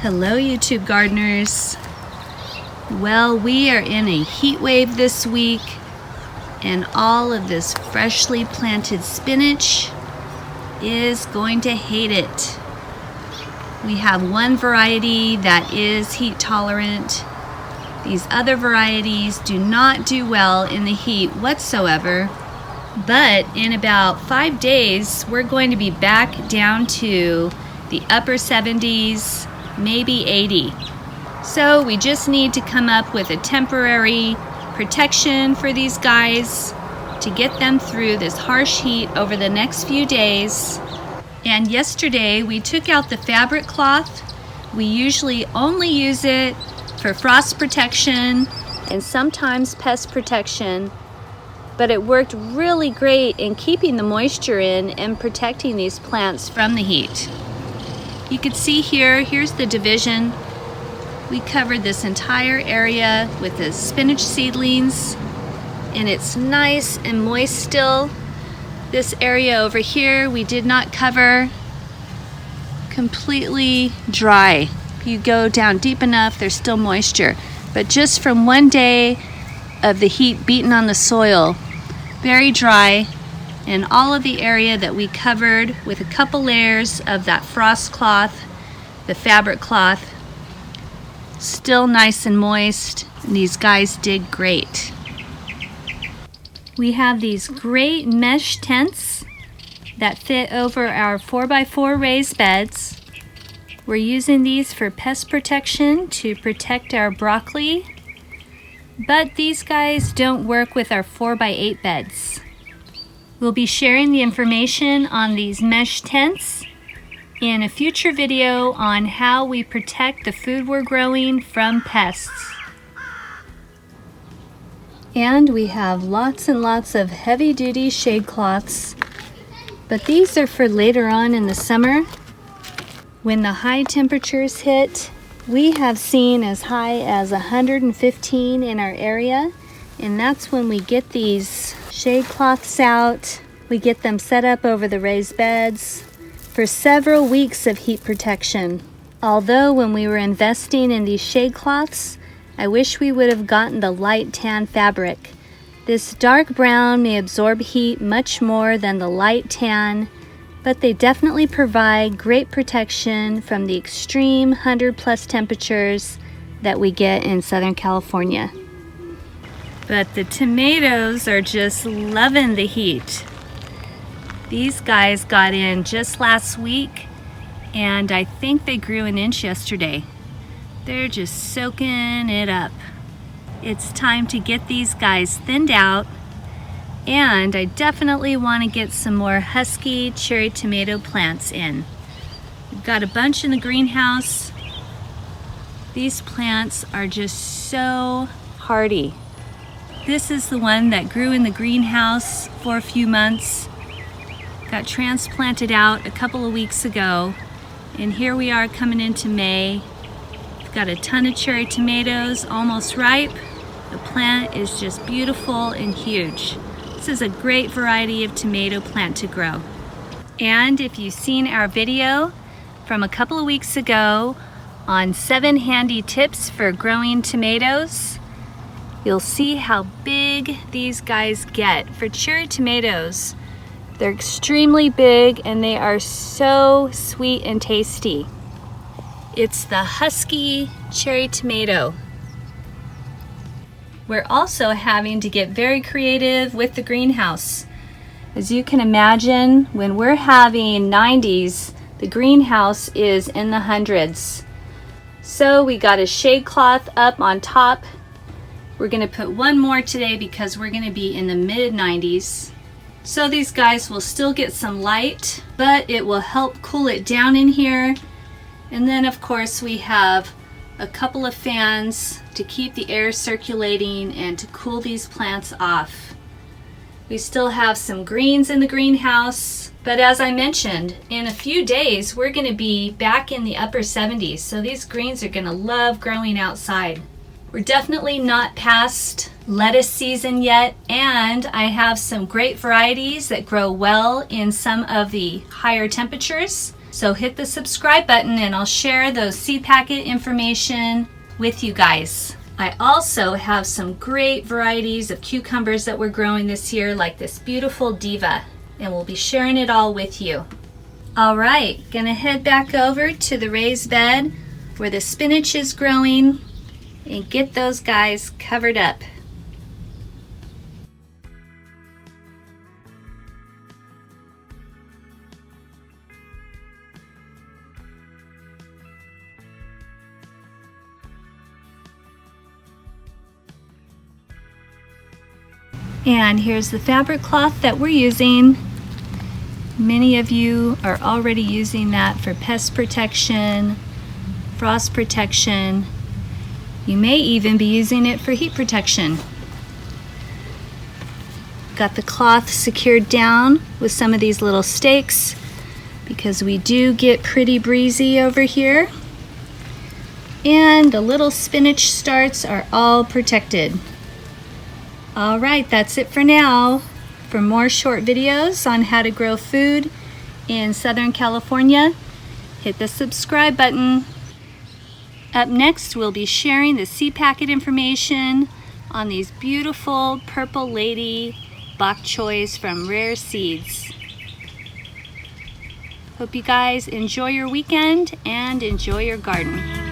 Hello YouTube gardeners. Well, we are in a heat wave this week and all of this freshly planted spinach is going to hate it. We have one variety that is heat tolerant. These other varieties do not do well in the heat whatsoever. But in about 5 days, we're going to be back down to the upper 70s, maybe 80. So we just need to come up with a temporary protection for these guys to get them through this harsh heat over the next few days. And yesterday we took out the fabric cloth. We usually only use it for frost protection and sometimes pest protection, but it worked really great in keeping the moisture in and protecting these plants from the heat. You can see here's the division. We covered this entire area with the spinach seedlings, and it's nice and moist still. This area over here we did not cover, completely dry. If you go down deep enough, there's still moisture, but just from one day of the heat beaten on the soil, very dry. And all of the area that we covered with a couple layers of that frost cloth, the fabric cloth, still nice and moist, and these guys did great. We have these great mesh tents that fit over our 4x4 raised beds. We're using these for pest protection to protect our broccoli, but these guys don't work with our 4x8 beds. We'll be sharing the information on these mesh tents in a future video on how we protect the food we're growing from pests. And we have lots and lots of heavy-duty shade cloths, but these are for later on in the summer. When the high temperatures hit, we have seen as high as 115 in our area, and that's when we get these shade cloths out. We get them set up over the raised beds for several weeks of heat protection. Although when we were investing in these shade cloths, I wish we would have gotten the light tan fabric. This dark brown may absorb heat much more than the light tan, but they definitely provide great protection from the extreme 100+ temperatures that we get in Southern California. But the tomatoes are just loving the heat. These guys got in just last week, and I think they grew an inch yesterday. They're just soaking it up. It's time to get these guys thinned out, and I definitely want to get some more husky cherry tomato plants in. We've got a bunch in the greenhouse. These plants are just so hardy. This is the one that grew in the greenhouse for a few months, got transplanted out a couple of weeks ago, and here we are coming into May. We've got a ton of cherry tomatoes, almost ripe. The plant is just beautiful and huge. This is a great variety of tomato plant to grow. And if you've seen our video from a couple of weeks ago on 7 handy tips for growing tomatoes, you'll see how big these guys get. For cherry tomatoes, they're extremely big and they are so sweet and tasty. It's the husky cherry tomato. We're also having to get very creative with the greenhouse. As you can imagine, when we're having 90s, the greenhouse is in the hundreds. So we got a shade cloth up on top. We're gonna put one more today because we're gonna be in the mid-90s. So these guys will still get some light, but it will help cool it down in here. And then of course we have a couple of fans to keep the air circulating and to cool these plants off. We still have some greens in the greenhouse, but as I mentioned, in a few days we're gonna be back in the upper 70s, so these greens are gonna love growing outside. We're definitely not past lettuce season yet, and I have some great varieties that grow well in some of the higher temperatures. So hit the subscribe button and I'll share those seed packet information with you guys. I also have some great varieties of cucumbers that we're growing this year, like this beautiful Diva, and we'll be sharing it all with you. All right, gonna head back over to the raised bed where the spinach is growing and get those guys covered up. And here's the fabric cloth that we're using. Many of you are already using that for pest protection, frost protection. You may even be using it for heat protection. Got the cloth secured down with some of these little stakes because we do get pretty breezy over here. And the little spinach starts are all protected. All right, that's it for now. For more short videos on how to grow food in Southern California, hit the subscribe button. Up next, we'll be sharing the seed packet information on these beautiful Purple Lady bok choys from Rare Seeds. Hope you guys enjoy your weekend and enjoy your garden.